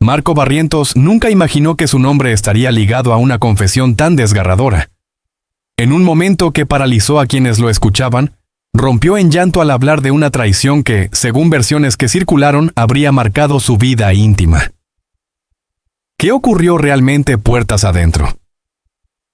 Marco Barrientos nunca imaginó que su nombre estaría ligado a una confesión tan desgarradora. En un momento que paralizó a quienes lo escuchaban, rompió en llanto al hablar de una traición que, según versiones que circularon, habría marcado su vida íntima. ¿Qué ocurrió realmente puertas adentro?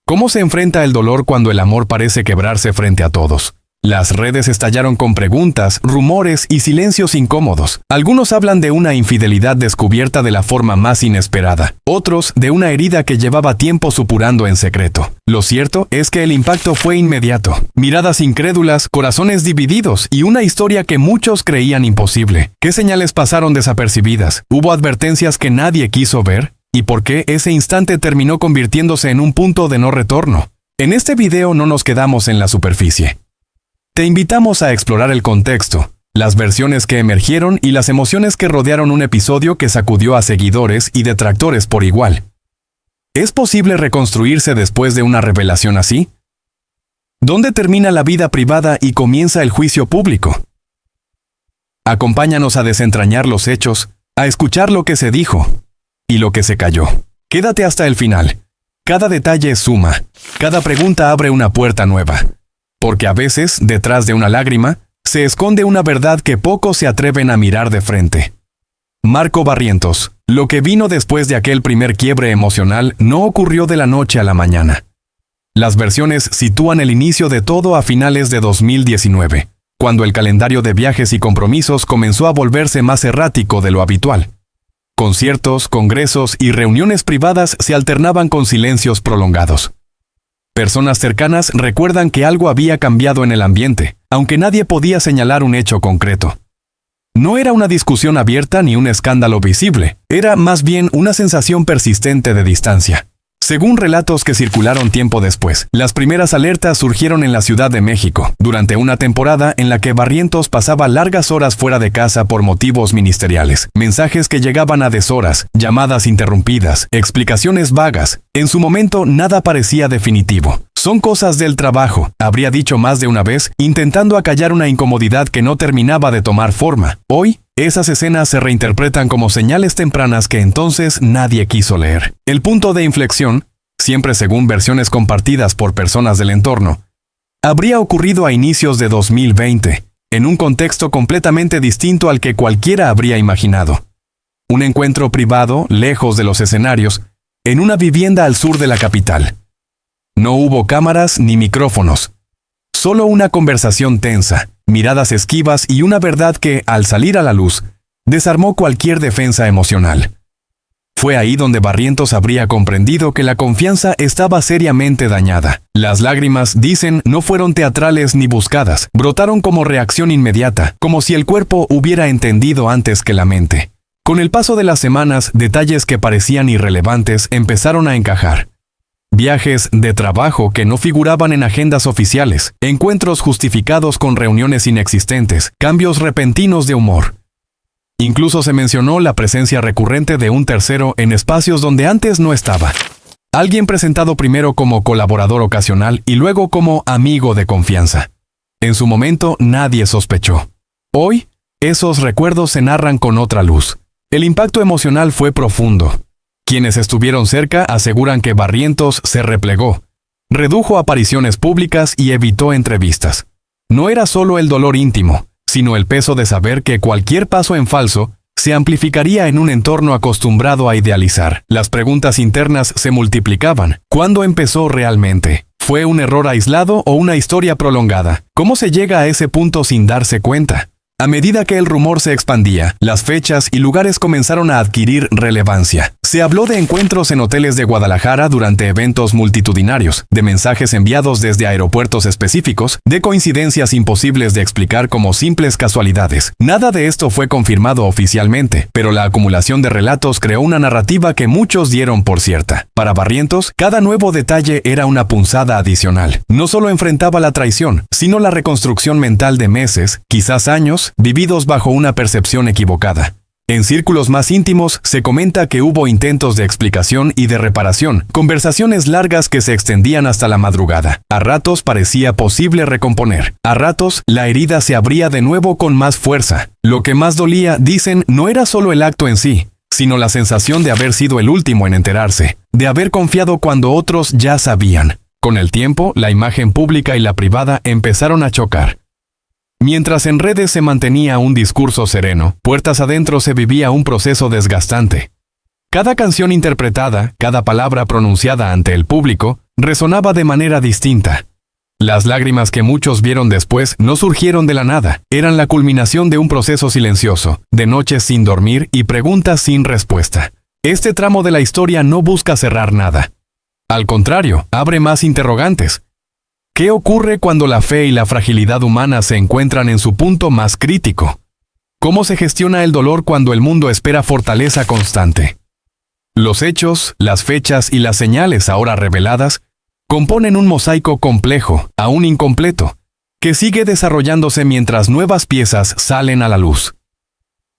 ¿Cómo se enfrenta el dolor cuando el amor parece quebrarse frente a todos? Las redes estallaron con preguntas, rumores y silencios incómodos. Algunos hablan de una infidelidad descubierta de la forma más inesperada. Otros de una herida que llevaba tiempo supurando en secreto. Lo cierto es que el impacto fue inmediato. Miradas incrédulas, corazones divididos y una historia que muchos creían imposible. ¿Qué señales pasaron desapercibidas? ¿Hubo advertencias que nadie quiso ver? ¿Y por qué ese instante terminó convirtiéndose en un punto de no retorno? En este video no nos quedamos en la superficie. Te invitamos a explorar el contexto, las versiones que emergieron y las emociones que rodearon un episodio que sacudió a seguidores y detractores por igual. ¿Es posible reconstruirse después de una revelación así? ¿Dónde termina la vida privada y comienza el juicio público? Acompáñanos a desentrañar los hechos, a escuchar lo que se dijo y lo que se cayó. Quédate hasta el final. Cada detalle suma, cada pregunta abre una puerta nueva. Porque a veces, detrás de una lágrima, se esconde una verdad que pocos se atreven a mirar de frente. Marco Barrientos, lo que vino después de aquel primer quiebre emocional no ocurrió de la noche a la mañana. Las versiones sitúan el inicio de todo a finales de 2019, cuando el calendario de viajes y compromisos comenzó a volverse más errático de lo habitual. Conciertos, congresos y reuniones privadas se alternaban con silencios prolongados. Personas cercanas recuerdan que algo había cambiado en el ambiente, aunque nadie podía señalar un hecho concreto. No era una discusión abierta ni un escándalo visible, era más bien una sensación persistente de distancia. Según relatos que circularon tiempo después, las primeras alertas surgieron en la Ciudad de México, durante una temporada en la que Barrientos pasaba largas horas fuera de casa por motivos ministeriales. Mensajes que llegaban a deshoras, llamadas interrumpidas, explicaciones vagas. En su momento nada parecía definitivo. Son cosas del trabajo, habría dicho más de una vez, intentando acallar una incomodidad que no terminaba de tomar forma. Hoy, esas escenas se reinterpretan como señales tempranas que entonces nadie quiso leer. El punto de inflexión, siempre según versiones compartidas por personas del entorno, habría ocurrido a inicios de 2020, en un contexto completamente distinto al que cualquiera habría imaginado. Un encuentro privado, lejos de los escenarios, en una vivienda al sur de la capital. No hubo cámaras ni micrófonos. Solo una conversación tensa, miradas esquivas y una verdad que, al salir a la luz, desarmó cualquier defensa emocional. Fue ahí donde Barrientos habría comprendido que la confianza estaba seriamente dañada. Las lágrimas, dicen, no fueron teatrales ni buscadas, brotaron como reacción inmediata, como si el cuerpo hubiera entendido antes que la mente. Con el paso de las semanas, detalles que parecían irrelevantes empezaron a encajar. Viajes de trabajo que no figuraban en agendas oficiales, encuentros justificados con reuniones inexistentes, cambios repentinos de humor. Incluso se mencionó la presencia recurrente de un tercero en espacios donde antes no estaba. Alguien presentado primero como colaborador ocasional y luego como amigo de confianza. En su momento nadie sospechó. Hoy, esos recuerdos se narran con otra luz. El impacto emocional fue profundo. Quienes estuvieron cerca aseguran que Barrientos se replegó, redujo apariciones públicas y evitó entrevistas. No era solo el dolor íntimo, sino el peso de saber que cualquier paso en falso se amplificaría en un entorno acostumbrado a idealizar. Las preguntas internas se multiplicaban. ¿Cuándo empezó realmente? ¿Fue un error aislado o una historia prolongada? ¿Cómo se llega a ese punto sin darse cuenta? A medida que el rumor se expandía, las fechas y lugares comenzaron a adquirir relevancia. Se habló de encuentros en hoteles de Guadalajara durante eventos multitudinarios, de mensajes enviados desde aeropuertos específicos, de coincidencias imposibles de explicar como simples casualidades. Nada de esto fue confirmado oficialmente, pero la acumulación de relatos creó una narrativa que muchos dieron por cierta. Para Barrientos, cada nuevo detalle era una punzada adicional. No solo enfrentaba la traición, sino la reconstrucción mental de meses, quizás años, vividos bajo una percepción equivocada. En círculos más íntimos se comenta que hubo intentos de explicación y de reparación, conversaciones largas que se extendían hasta la madrugada. A ratos parecía posible recomponer. A ratos la herida se abría de nuevo con más fuerza. Lo que más dolía, dicen, no era solo el acto en sí, sino la sensación de haber sido el último en enterarse, de haber confiado cuando otros ya sabían. Con el tiempo, la imagen pública y la privada empezaron a chocar. Mientras en redes se mantenía un discurso sereno, puertas adentro se vivía un proceso desgastante. Cada canción interpretada, cada palabra pronunciada ante el público, resonaba de manera distinta. Las lágrimas que muchos vieron después no surgieron de la nada, eran la culminación de un proceso silencioso, de noches sin dormir y preguntas sin respuesta. Este tramo de la historia no busca cerrar nada. Al contrario, abre más interrogantes. ¿Qué ocurre cuando la fe y la fragilidad humana se encuentran en su punto más crítico? ¿Cómo se gestiona el dolor cuando el mundo espera fortaleza constante? Los hechos, las fechas y las señales ahora reveladas componen un mosaico complejo, aún incompleto, que sigue desarrollándose mientras nuevas piezas salen a la luz.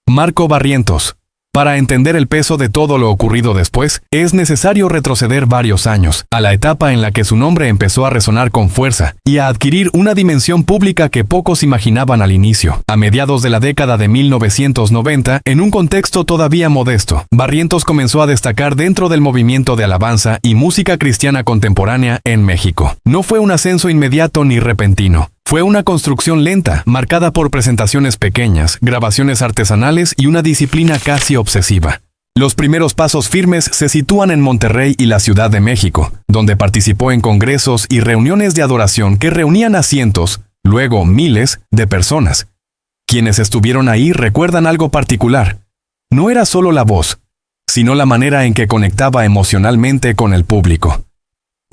Marco Barrientos. Para entender el peso de todo lo ocurrido después, es necesario retroceder varios años, a la etapa en la que su nombre empezó a resonar con fuerza y a adquirir una dimensión pública que pocos imaginaban al inicio. A mediados de la década de 1990, en un contexto todavía modesto, Barrientos comenzó a destacar dentro del movimiento de alabanza y música cristiana contemporánea en México. No fue un ascenso inmediato ni repentino. Fue una construcción lenta, marcada por presentaciones pequeñas, grabaciones artesanales y una disciplina casi obsesiva. Los primeros pasos firmes se sitúan en Monterrey y la Ciudad de México, donde participó en congresos y reuniones de adoración que reunían a cientos, luego miles, de personas. Quienes estuvieron ahí recuerdan algo particular. No era solo la voz, sino la manera en que conectaba emocionalmente con el público.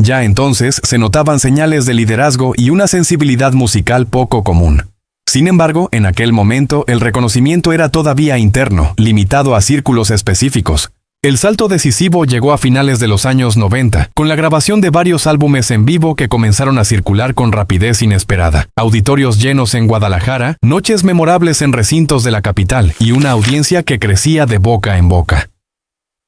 Ya entonces se notaban señales de liderazgo y una sensibilidad musical poco común. Sin embargo, en aquel momento el reconocimiento era todavía interno, limitado a círculos específicos. El salto decisivo llegó a finales de los años 90, con la grabación de varios álbumes en vivo que comenzaron a circular con rapidez inesperada. Auditorios llenos en Guadalajara, noches memorables en recintos de la capital y una audiencia que crecía de boca en boca.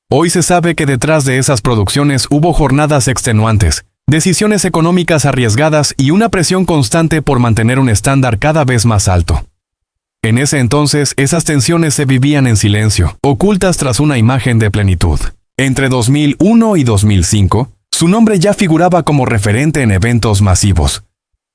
Hoy se sabe que detrás de esas producciones hubo jornadas extenuantes, decisiones económicas arriesgadas y una presión constante por mantener un estándar cada vez más alto. En ese entonces, esas tensiones se vivían en silencio, ocultas tras una imagen de plenitud. Entre 2001 y 2005, su nombre ya figuraba como referente en eventos masivos.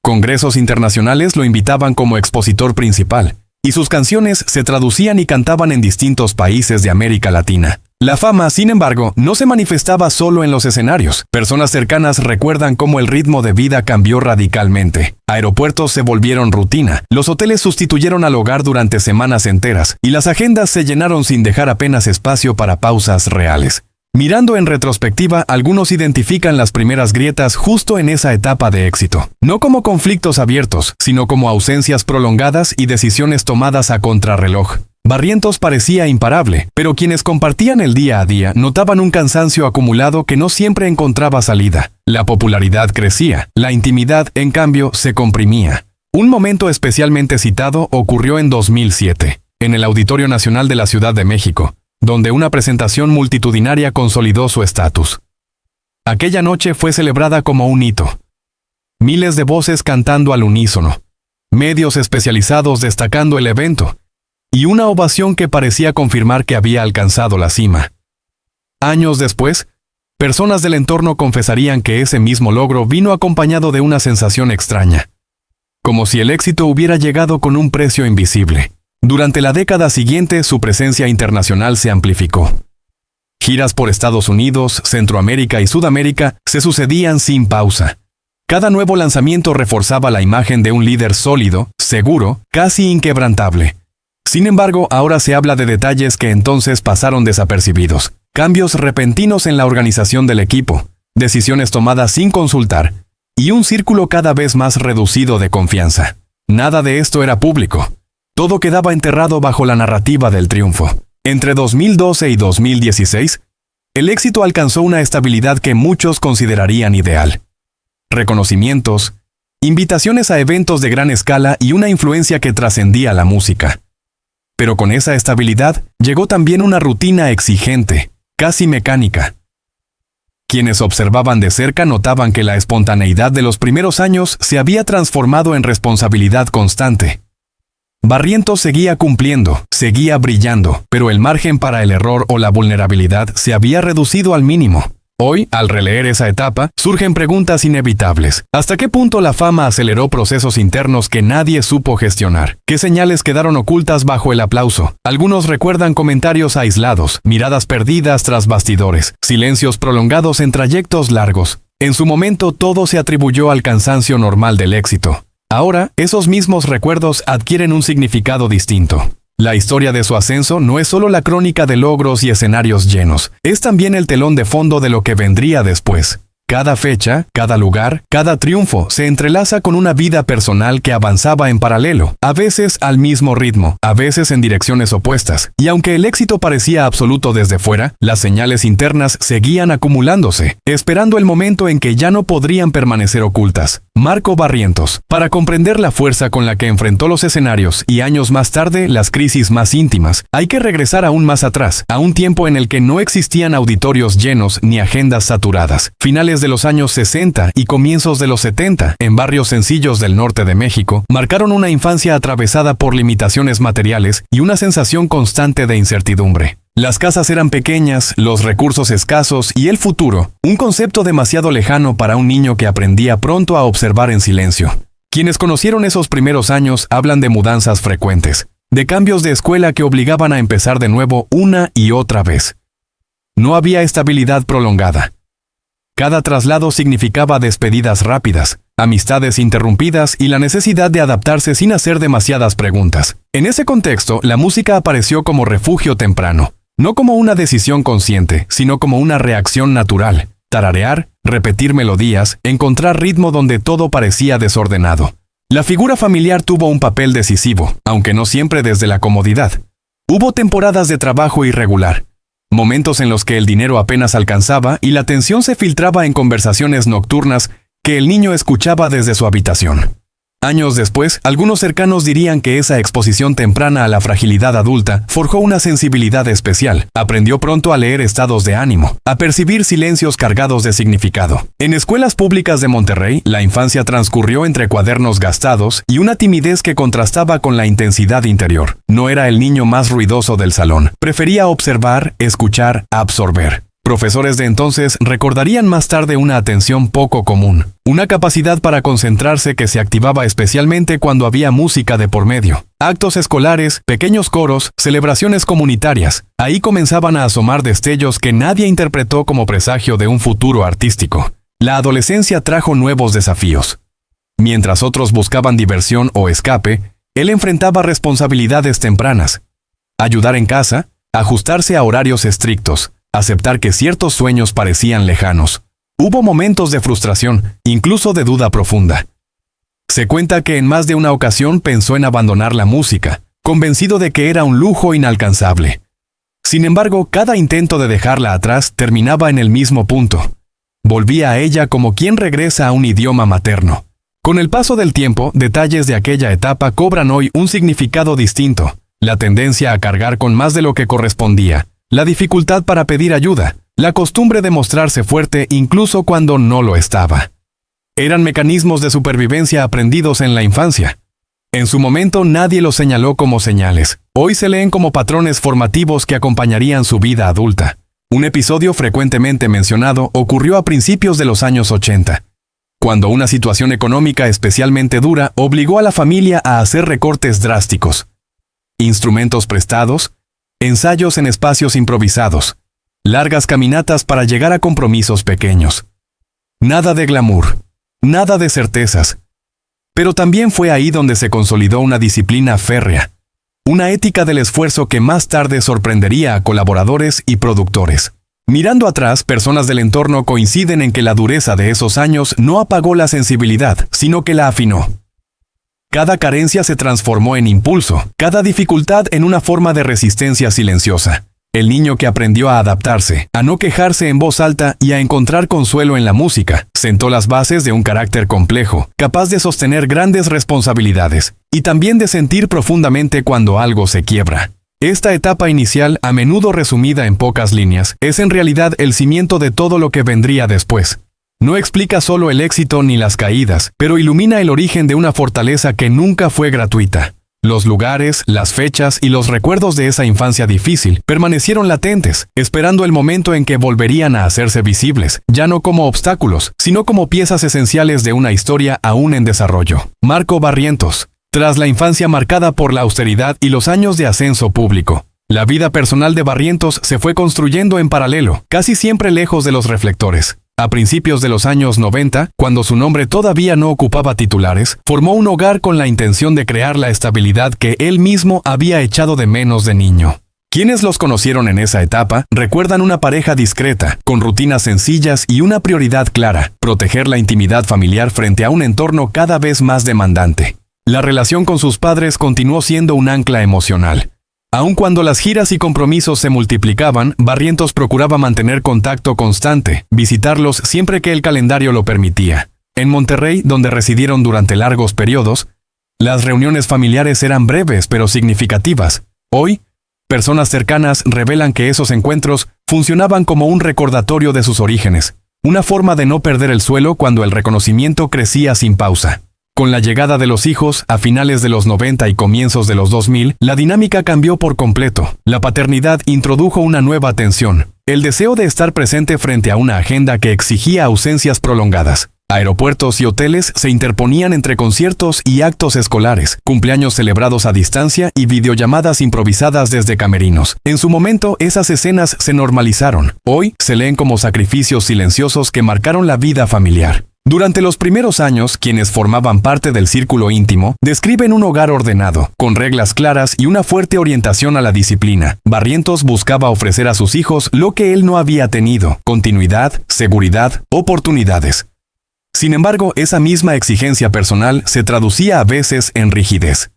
Congresos internacionales lo invitaban como expositor principal, y sus canciones se traducían y cantaban en distintos países de América Latina. La fama, sin embargo, no se manifestaba solo en los escenarios. Personas cercanas recuerdan cómo el ritmo de vida cambió radicalmente. Aeropuertos se volvieron rutina, los hoteles sustituyeron al hogar durante semanas enteras, y las agendas se llenaron sin dejar apenas espacio para pausas reales. Mirando en retrospectiva, algunos identifican las primeras grietas justo en esa etapa de éxito. No como conflictos abiertos, sino como ausencias prolongadas y decisiones tomadas a contrarreloj. Barrientos parecía imparable, pero quienes compartían el día a día notaban un cansancio acumulado que no siempre encontraba salida. La popularidad crecía, la intimidad, en cambio, se comprimía. Un momento especialmente citado ocurrió en 2007, en el Auditorio Nacional de la Ciudad de México, donde una presentación multitudinaria consolidó su estatus. Aquella noche fue celebrada como un hito. Miles de voces cantando al unísono, medios especializados destacando el evento, y una ovación que parecía confirmar que había alcanzado la cima. Años después, personas del entorno confesarían que ese mismo logro vino acompañado de una sensación extraña, como si el éxito hubiera llegado con un precio invisible. Durante la década siguiente, su presencia internacional se amplificó. Giras por Estados Unidos, Centroamérica y Sudamérica se sucedían sin pausa. Cada nuevo lanzamiento reforzaba la imagen de un líder sólido, seguro, casi inquebrantable. Sin embargo, ahora se habla de detalles que entonces pasaron desapercibidos. Cambios repentinos en la organización del equipo, decisiones tomadas sin consultar, y un círculo cada vez más reducido de confianza. Nada de esto era público. Todo quedaba enterrado bajo la narrativa del triunfo. Entre 2012 y 2016, el éxito alcanzó una estabilidad que muchos considerarían ideal. Reconocimientos, invitaciones a eventos de gran escala y una influencia que trascendía la música. Pero con esa estabilidad llegó también una rutina exigente, casi mecánica. Quienes observaban de cerca notaban que la espontaneidad de los primeros años se había transformado en responsabilidad constante. Barrientos seguía cumpliendo, seguía brillando, pero el margen para el error o la vulnerabilidad se había reducido al mínimo. Hoy, al releer esa etapa, surgen preguntas inevitables. ¿Hasta qué punto la fama aceleró procesos internos que nadie supo gestionar? ¿Qué señales quedaron ocultas bajo el aplauso? Algunos recuerdan comentarios aislados, miradas perdidas tras bastidores, silencios prolongados en trayectos largos. En su momento todo se atribuyó al cansancio normal del éxito. Ahora, esos mismos recuerdos adquieren un significado distinto. La historia de su ascenso no es solo la crónica de logros y escenarios llenos, es también el telón de fondo de lo que vendría después. Cada fecha, cada lugar, cada triunfo se entrelaza con una vida personal que avanzaba en paralelo, a veces al mismo ritmo, a veces en direcciones opuestas. Y aunque el éxito parecía absoluto desde fuera, las señales internas seguían acumulándose, esperando el momento en que ya no podrían permanecer ocultas. Marco Barrientos, para comprender la fuerza con la que enfrentó los escenarios y años más tarde las crisis más íntimas, hay que regresar aún más atrás, a un tiempo en el que no existían auditorios llenos ni agendas saturadas. Finales de los años 60 y comienzos de los 70, en barrios sencillos del norte de México, marcaron una infancia atravesada por limitaciones materiales y una sensación constante de incertidumbre. Las casas eran pequeñas, los recursos escasos y el futuro, un concepto demasiado lejano para un niño que aprendía pronto a observar en silencio. Quienes conocieron esos primeros años hablan de mudanzas frecuentes, de cambios de escuela que obligaban a empezar de nuevo una y otra vez. No había estabilidad prolongada. Cada traslado significaba despedidas rápidas, amistades interrumpidas y la necesidad de adaptarse sin hacer demasiadas preguntas. En ese contexto, la música apareció como refugio temprano. No como una decisión consciente, sino como una reacción natural. Tararear, repetir melodías, encontrar ritmo donde todo parecía desordenado. La figura familiar tuvo un papel decisivo, aunque no siempre desde la comodidad. Hubo temporadas de trabajo irregular, momentos en los que el dinero apenas alcanzaba y la tensión se filtraba en conversaciones nocturnas que el niño escuchaba desde su habitación. Años después, algunos cercanos dirían que esa exposición temprana a la fragilidad adulta forjó una sensibilidad especial. Aprendió pronto a leer estados de ánimo, a percibir silencios cargados de significado. En escuelas públicas de Monterrey, la infancia transcurrió entre cuadernos gastados y una timidez que contrastaba con la intensidad interior. No era el niño más ruidoso del salón. Prefería observar, escuchar, absorber. Profesores de entonces recordarían más tarde una atención poco común, una capacidad para concentrarse que se activaba especialmente cuando había música de por medio. Actos escolares, pequeños coros, celebraciones comunitarias. Ahí comenzaban a asomar destellos que nadie interpretó como presagio de un futuro artístico. La adolescencia trajo nuevos desafíos. Mientras otros buscaban diversión o escape, él enfrentaba responsabilidades tempranas. Ayudar en casa, ajustarse a horarios estrictos, aceptar que ciertos sueños parecían lejanos. Hubo momentos de frustración, incluso de duda profunda. Se cuenta que en más de una ocasión pensó en abandonar la música, convencido de que era un lujo inalcanzable. Sin embargo, cada intento de dejarla atrás terminaba en el mismo punto. Volvía a ella como quien regresa a un idioma materno. Con el paso del tiempo, detalles de aquella etapa cobran hoy un significado distinto. La tendencia a cargar con más de lo que correspondía, la dificultad para pedir ayuda, la costumbre de mostrarse fuerte incluso cuando no lo estaba. Eran mecanismos de supervivencia aprendidos en la infancia. En su momento nadie los señaló como señales. Hoy se leen como patrones formativos que acompañarían su vida adulta. Un episodio frecuentemente mencionado ocurrió a principios de los años 80, cuando una situación económica especialmente dura obligó a la familia a hacer recortes drásticos. Instrumentos prestados, ensayos en espacios improvisados, largas caminatas para llegar a compromisos pequeños. Nada de glamour, nada de certezas. Pero también fue ahí donde se consolidó una disciplina férrea, una ética del esfuerzo que más tarde sorprendería a colaboradores y productores. Mirando atrás, personas del entorno coinciden en que la dureza de esos años no apagó la sensibilidad, sino que la afinó. Cada carencia se transformó en impulso, cada dificultad en una forma de resistencia silenciosa. El niño que aprendió a adaptarse, a no quejarse en voz alta y a encontrar consuelo en la música, sentó las bases de un carácter complejo, capaz de sostener grandes responsabilidades, y también de sentir profundamente cuando algo se quiebra. Esta etapa inicial, a menudo resumida en pocas líneas, es en realidad el cimiento de todo lo que vendría después. No explica solo el éxito ni las caídas, pero ilumina el origen de una fortaleza que nunca fue gratuita. Los lugares, las fechas y los recuerdos de esa infancia difícil permanecieron latentes, esperando el momento en que volverían a hacerse visibles, ya no como obstáculos, sino como piezas esenciales de una historia aún en desarrollo. Marco Barrientos. Tras la infancia marcada por la austeridad y los años de ascenso público, la vida personal de Barrientos se fue construyendo en paralelo, casi siempre lejos de los reflectores. A principios de los años 90, cuando su nombre todavía no ocupaba titulares, formó un hogar con la intención de crear la estabilidad que él mismo había echado de menos de niño. Quienes los conocieron en esa etapa recuerdan una pareja discreta, con rutinas sencillas y una prioridad clara: proteger la intimidad familiar frente a un entorno cada vez más demandante. La relación con sus padres continuó siendo un ancla emocional. Aun cuando las giras y compromisos se multiplicaban, Barrientos procuraba mantener contacto constante, visitarlos siempre que el calendario lo permitía. En Monterrey, donde residieron durante largos periodos, las reuniones familiares eran breves pero significativas. Hoy, personas cercanas revelan que esos encuentros funcionaban como un recordatorio de sus orígenes, una forma de no perder el suelo cuando el reconocimiento crecía sin pausa. Con la llegada de los hijos, a finales de los 90 y comienzos de los 2000, la dinámica cambió por completo. La paternidad introdujo una nueva tensión: el deseo de estar presente frente a una agenda que exigía ausencias prolongadas. Aeropuertos y hoteles se interponían entre conciertos y actos escolares, cumpleaños celebrados a distancia y videollamadas improvisadas desde camerinos. En su momento, esas escenas se normalizaron. Hoy, se leen como sacrificios silenciosos que marcaron la vida familiar. Durante los primeros años, quienes formaban parte del círculo íntimo describen un hogar ordenado, con reglas claras y una fuerte orientación a la disciplina. Barrientos buscaba ofrecer a sus hijos lo que él no había tenido: continuidad, seguridad, oportunidades. Sin embargo, esa misma exigencia personal se traducía a veces en rigidez.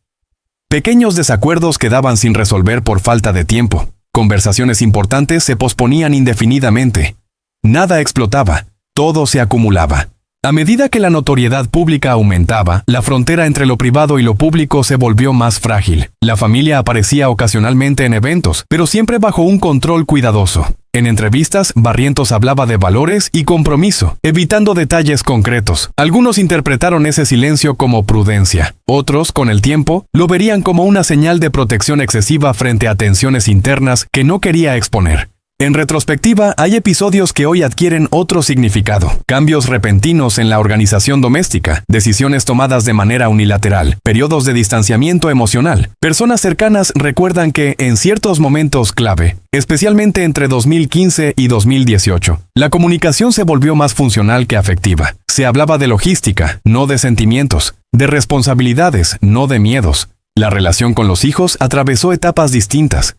Pequeños desacuerdos quedaban sin resolver por falta de tiempo. Conversaciones importantes se posponían indefinidamente. Nada explotaba, todo se acumulaba. A medida que la notoriedad pública aumentaba, la frontera entre lo privado y lo público se volvió más frágil. La familia aparecía ocasionalmente en eventos, pero siempre bajo un control cuidadoso. En entrevistas, Barrientos hablaba de valores y compromiso, evitando detalles concretos. Algunos interpretaron ese silencio como prudencia. Otros, con el tiempo, lo verían como una señal de protección excesiva frente a tensiones internas que no quería exponer. En retrospectiva, hay episodios que hoy adquieren otro significado: cambios repentinos en la organización doméstica, decisiones tomadas de manera unilateral, periodos de distanciamiento emocional. Personas cercanas recuerdan que, en ciertos momentos clave, especialmente entre 2015 y 2018, la comunicación se volvió más funcional que afectiva. Se hablaba de logística, no de sentimientos, de responsabilidades, no de miedos. La relación con los hijos atravesó etapas distintas.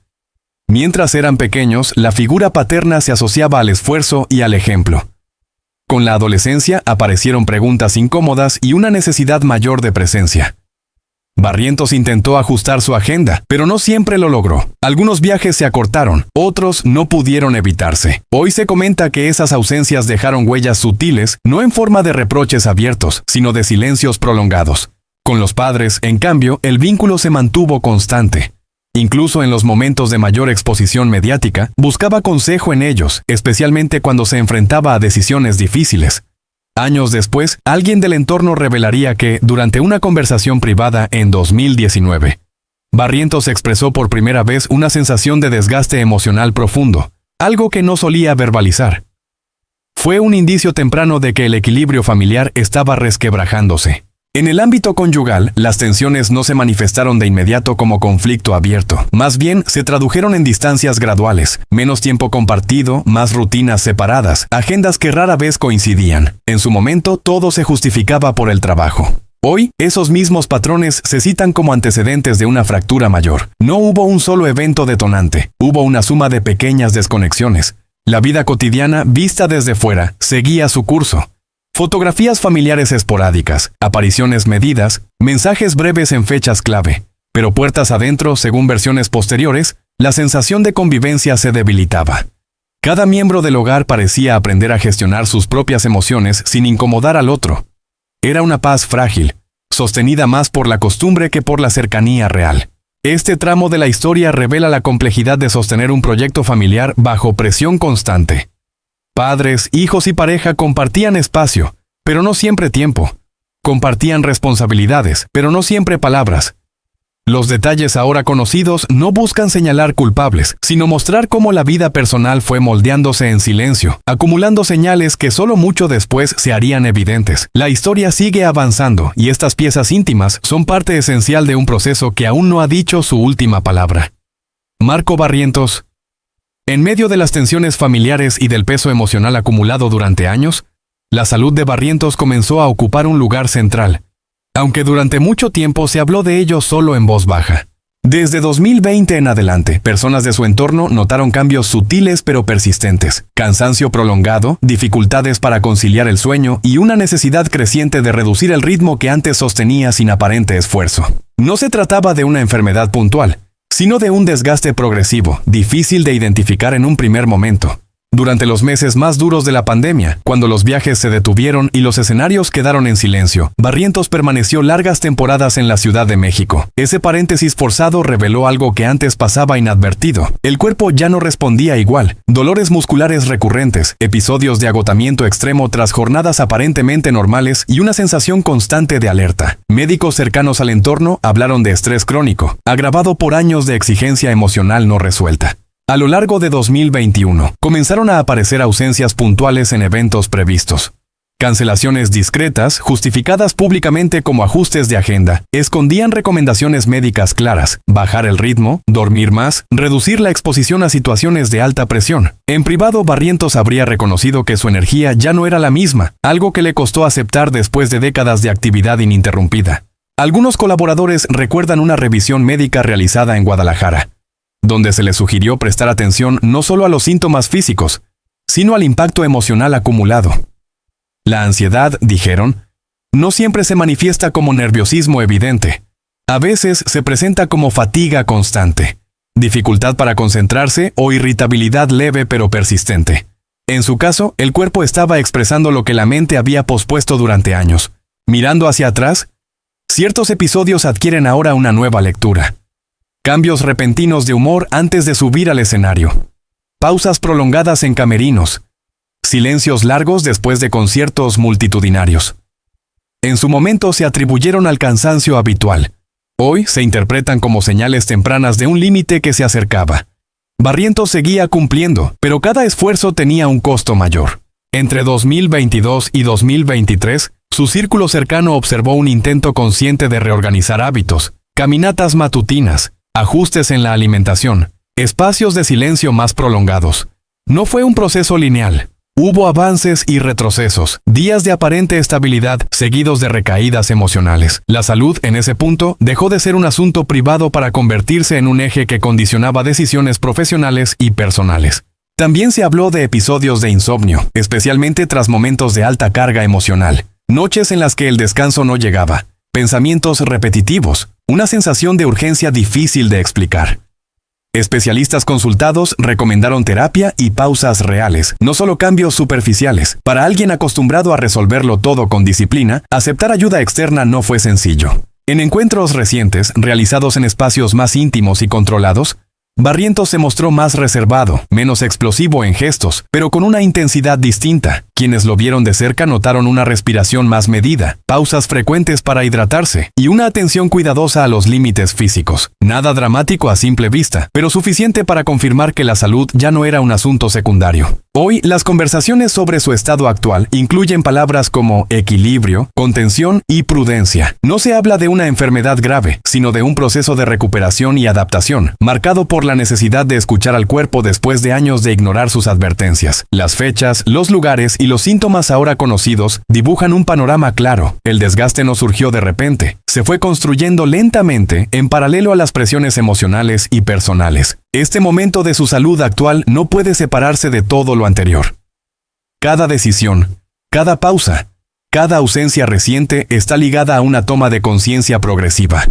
Mientras eran pequeños, la figura paterna se asociaba al esfuerzo y al ejemplo. Con la adolescencia aparecieron preguntas incómodas y una necesidad mayor de presencia. Barrientos intentó ajustar su agenda, pero no siempre lo logró. Algunos viajes se acortaron, otros no pudieron evitarse. Hoy se comenta que esas ausencias dejaron huellas sutiles, no en forma de reproches abiertos, sino de silencios prolongados. Con los padres, en cambio, el vínculo se mantuvo constante. Incluso en los momentos de mayor exposición mediática, buscaba consejo en ellos, especialmente cuando se enfrentaba a decisiones difíciles. Años después, alguien del entorno revelaría que, durante una conversación privada en 2019, Barrientos expresó por primera vez una sensación de desgaste emocional profundo, algo que no solía verbalizar. Fue un indicio temprano de que el equilibrio familiar estaba resquebrajándose. En el ámbito conyugal, las tensiones no se manifestaron de inmediato como conflicto abierto. Más bien, se tradujeron en distancias graduales, menos tiempo compartido, más rutinas separadas, agendas que rara vez coincidían. En su momento, todo se justificaba por el trabajo. Hoy, esos mismos patrones se citan como antecedentes de una fractura mayor. No hubo un solo evento detonante, hubo una suma de pequeñas desconexiones. La vida cotidiana, vista desde fuera, seguía su curso. Fotografías familiares esporádicas, apariciones medidas, mensajes breves en fechas clave. Pero puertas adentro, según versiones posteriores, la sensación de convivencia se debilitaba. Cada miembro del hogar parecía aprender a gestionar sus propias emociones sin incomodar al otro. Era una paz frágil, sostenida más por la costumbre que por la cercanía real. Este tramo de la historia revela la complejidad de sostener un proyecto familiar bajo presión constante. Padres, hijos y pareja compartían espacio, pero no siempre tiempo. Compartían responsabilidades, pero no siempre palabras. Los detalles ahora conocidos no buscan señalar culpables, sino mostrar cómo la vida personal fue moldeándose en silencio, acumulando señales que solo mucho después se harían evidentes. La historia sigue avanzando y estas piezas íntimas son parte esencial de un proceso que aún no ha dicho su última palabra. Marco Barrientos. En medio de las tensiones familiares y del peso emocional acumulado durante años, la salud de Barrientos comenzó a ocupar un lugar central, aunque durante mucho tiempo se habló de ello solo en voz baja. Desde 2020 en adelante, personas de su entorno notaron cambios sutiles pero persistentes: cansancio prolongado, dificultades para conciliar el sueño y una necesidad creciente de reducir el ritmo que antes sostenía sin aparente esfuerzo. No se trataba de una enfermedad puntual, sino de un desgaste progresivo, difícil de identificar en un primer momento. Durante los meses más duros de la pandemia, cuando los viajes se detuvieron y los escenarios quedaron en silencio, Barrientos permaneció largas temporadas en la Ciudad de México. Ese paréntesis forzado reveló algo que antes pasaba inadvertido. El cuerpo ya no respondía igual. Dolores musculares recurrentes, episodios de agotamiento extremo tras jornadas aparentemente normales y una sensación constante de alerta. Médicos cercanos al entorno hablaron de estrés crónico, agravado por años de exigencia emocional no resuelta. A lo largo de 2021, comenzaron a aparecer ausencias puntuales en eventos previstos. Cancelaciones discretas, justificadas públicamente como ajustes de agenda, escondían recomendaciones médicas claras: bajar el ritmo, dormir más, reducir la exposición a situaciones de alta presión. En privado, Barrientos habría reconocido que su energía ya no era la misma, algo que le costó aceptar después de décadas de actividad ininterrumpida. Algunos colaboradores recuerdan una revisión médica realizada en Guadalajara, donde se le sugirió prestar atención no solo a los síntomas físicos, sino al impacto emocional acumulado. La ansiedad, dijeron, no siempre se manifiesta como nerviosismo evidente. A veces se presenta como fatiga constante, dificultad para concentrarse o irritabilidad leve pero persistente. En su caso, el cuerpo estaba expresando lo que la mente había pospuesto durante años. Mirando hacia atrás, ciertos episodios adquieren ahora una nueva lectura. Cambios repentinos de humor antes de subir al escenario. Pausas prolongadas en camerinos. Silencios largos después de conciertos multitudinarios. En su momento se atribuyeron al cansancio habitual. Hoy se interpretan como señales tempranas de un límite que se acercaba. Barrientos seguía cumpliendo, pero cada esfuerzo tenía un costo mayor. Entre 2022 y 2023, su círculo cercano observó un intento consciente de reorganizar hábitos: caminatas matutinas, ajustes en la alimentación, espacios de silencio más prolongados. No fue un proceso lineal. Hubo avances y retrocesos, días de aparente estabilidad seguidos de recaídas emocionales. La salud, en ese punto, dejó de ser un asunto privado para convertirse en un eje que condicionaba decisiones profesionales y personales. También se habló de episodios de insomnio, especialmente tras momentos de alta carga emocional. Noches en las que el descanso no llegaba. Pensamientos repetitivos, una sensación de urgencia difícil de explicar. Especialistas consultados recomendaron terapia y pausas reales, no solo cambios superficiales. Para alguien acostumbrado a resolverlo todo con disciplina, aceptar ayuda externa no fue sencillo. En encuentros recientes, realizados en espacios más íntimos y controlados, Barrientos se mostró más reservado, menos explosivo en gestos, pero con una intensidad distinta. Quienes lo vieron de cerca notaron una respiración más medida, pausas frecuentes para hidratarse y una atención cuidadosa a los límites físicos. Nada dramático a simple vista, pero suficiente para confirmar que la salud ya no era un asunto secundario. Hoy, las conversaciones sobre su estado actual incluyen palabras como equilibrio, contención y prudencia. No se habla de una enfermedad grave, sino de un proceso de recuperación y adaptación, marcado por la necesidad de escuchar al cuerpo después de años de ignorar sus advertencias. Las fechas, los lugares y los síntomas ahora conocidos dibujan un panorama claro. El desgaste no surgió de repente, se fue construyendo lentamente en paralelo a las presiones emocionales y personales. Este momento de su salud actual no puede separarse de todo lo anterior. Cada decisión, cada pausa, cada ausencia reciente está ligada a una toma de conciencia progresiva.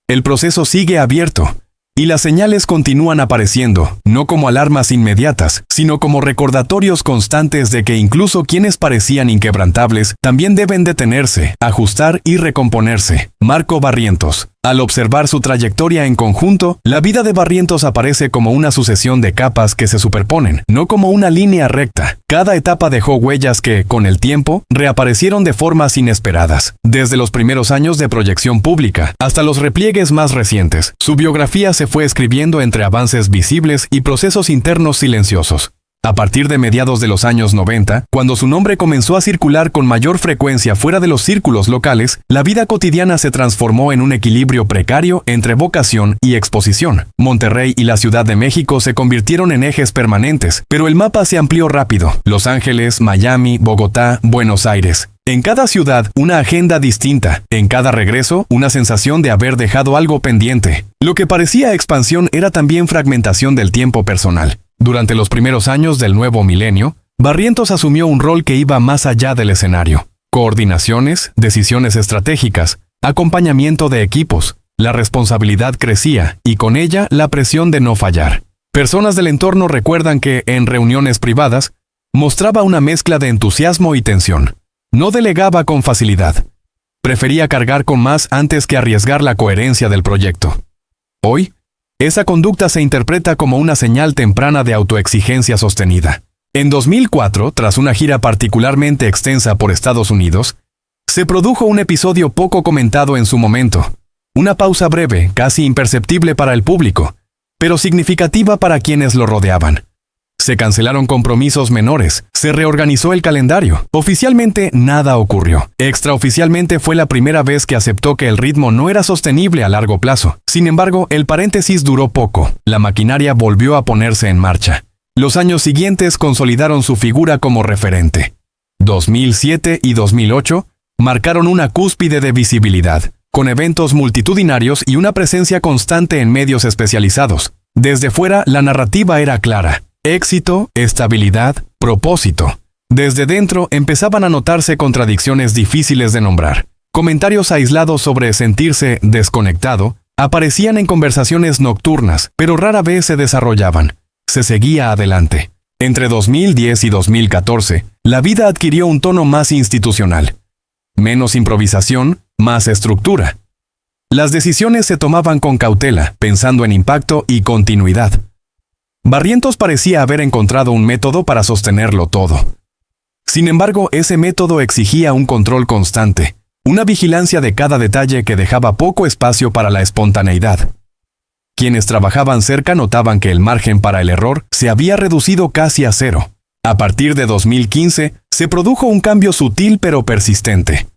El proceso sigue abierto, y las señales continúan apareciendo, no como alarmas inmediatas, sino como recordatorios constantes de que incluso quienes parecían inquebrantables también deben detenerse, ajustar y recomponerse. Marco Barrientos. Al observar su trayectoria en conjunto, la vida de Barrientos aparece como una sucesión de capas que se superponen, no como una línea recta. Cada etapa dejó huellas que, con el tiempo, reaparecieron de formas inesperadas. Desde los primeros años de proyección pública hasta los repliegues más recientes, su biografía se fue escribiendo entre avances visibles y procesos internos silenciosos. A partir de mediados de los años 90, cuando su nombre comenzó a circular con mayor frecuencia fuera de los círculos locales, la vida cotidiana se transformó en un equilibrio precario entre vocación y exposición. Monterrey y la Ciudad de México se convirtieron en ejes permanentes, pero el mapa se amplió rápido. Los Ángeles, Miami, Bogotá, Buenos Aires. En cada ciudad, una agenda distinta. En cada regreso, una sensación de haber dejado algo pendiente. Lo que parecía expansión era también fragmentación del tiempo personal. Durante los primeros años del nuevo milenio, Barrientos asumió un rol que iba más allá del escenario. Coordinaciones, decisiones estratégicas, acompañamiento de equipos. La responsabilidad crecía y con ella la presión de no fallar. Personas del entorno recuerdan que, en reuniones privadas, mostraba una mezcla de entusiasmo y tensión. No delegaba con facilidad. Prefería cargar con más antes que arriesgar la coherencia del proyecto. Hoy, esa conducta se interpreta como una señal temprana de autoexigencia sostenida. En 2004, tras una gira particularmente extensa por Estados Unidos, se produjo un episodio poco comentado en su momento. Una pausa breve, casi imperceptible para el público, pero significativa para quienes lo rodeaban. Se cancelaron compromisos menores, se reorganizó el calendario. Oficialmente nada ocurrió. Extraoficialmente fue la primera vez que aceptó que el ritmo no era sostenible a largo plazo. Sin embargo, el paréntesis duró poco. La maquinaria volvió a ponerse en marcha. Los años siguientes consolidaron su figura como referente. 2007 y 2008 marcaron una cúspide de visibilidad, con eventos multitudinarios y una presencia constante en medios especializados. Desde fuera, la narrativa era clara. Éxito, estabilidad, propósito. Desde dentro empezaban a notarse contradicciones difíciles de nombrar. Comentarios aislados sobre sentirse desconectado aparecían en conversaciones nocturnas, pero rara vez se desarrollaban. Se seguía adelante. Entre 2010 y 2014, la vida adquirió un tono más institucional. Menos improvisación, más estructura. Las decisiones se tomaban con cautela, pensando en impacto y continuidad. Barrientos parecía haber encontrado un método para sostenerlo todo. Sin embargo, ese método exigía un control constante, una vigilancia de cada detalle que dejaba poco espacio para la espontaneidad. Quienes trabajaban cerca notaban que el margen para el error se había reducido casi a cero. A partir de 2015, se produjo un cambio sutil pero persistente.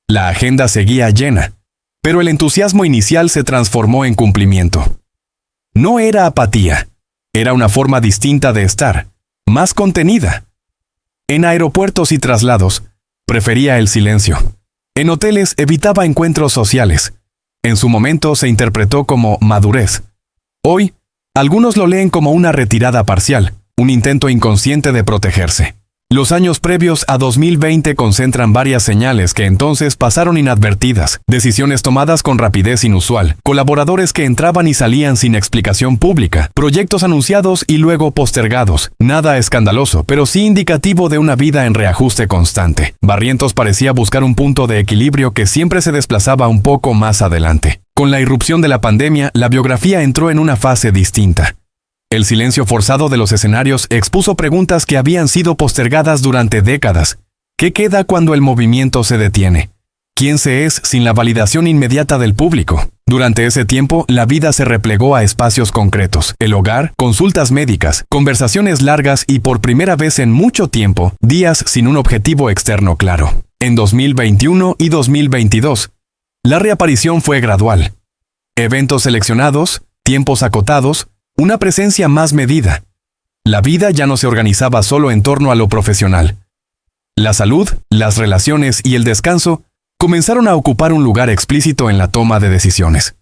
La agenda seguía llena, pero el entusiasmo inicial se transformó en cumplimiento. No era apatía. Era una forma distinta de estar, más contenida. En aeropuertos y traslados, prefería el silencio. En hoteles evitaba encuentros sociales. En su momento se interpretó como madurez. Hoy, algunos lo leen como una retirada parcial, un intento inconsciente de protegerse. Los años previos a 2020 concentran varias señales que entonces pasaron inadvertidas, decisiones tomadas con rapidez inusual, colaboradores que entraban y salían sin explicación pública, proyectos anunciados y luego postergados. Nada escandaloso, pero sí indicativo de una vida en reajuste constante. Barrientos parecía buscar un punto de equilibrio que siempre se desplazaba un poco más adelante. Con la irrupción de la pandemia, la biografía entró en una fase distinta. El silencio forzado de los escenarios expuso preguntas que habían sido postergadas durante décadas. ¿Qué queda cuando el movimiento se detiene? ¿Quién se es sin la validación inmediata del público? Durante ese tiempo, la vida se replegó a espacios concretos. El hogar, consultas médicas, conversaciones largas y por primera vez en mucho tiempo, días sin un objetivo externo claro. En 2021 y 2022, la reaparición fue gradual. Eventos seleccionados, tiempos acotados, una presencia más medida. La vida ya no se organizaba solo en torno a lo profesional. La salud, las relaciones y el descanso comenzaron a ocupar un lugar explícito en la toma de decisiones.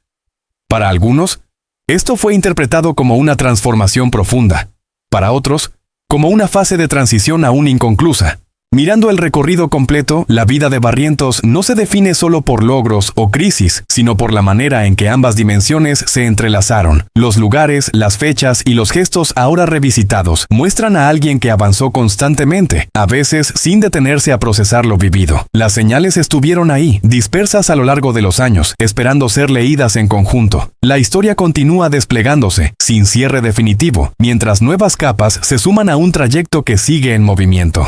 Para algunos, esto fue interpretado como una transformación profunda. Para otros, como una fase de transición aún inconclusa. Mirando el recorrido completo, la vida de Barrientos no se define solo por logros o crisis, sino por la manera en que ambas dimensiones se entrelazaron. Los lugares, las fechas y los gestos ahora revisitados muestran a alguien que avanzó constantemente, a veces sin detenerse a procesar lo vivido. Las señales estuvieron ahí, dispersas a lo largo de los años, esperando ser leídas en conjunto. La historia continúa desplegándose, sin cierre definitivo, mientras nuevas capas se suman a un trayecto que sigue en movimiento.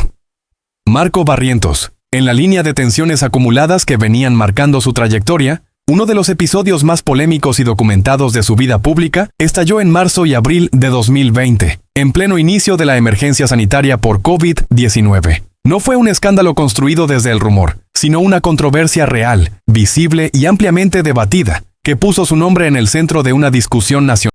Marco Barrientos. En la línea de tensiones acumuladas que venían marcando su trayectoria, uno de los episodios más polémicos y documentados de su vida pública estalló en marzo y abril de 2020, en pleno inicio de la emergencia sanitaria por COVID-19. No fue un escándalo construido desde el rumor, sino una controversia real, visible y ampliamente debatida, que puso su nombre en el centro de una discusión nacional.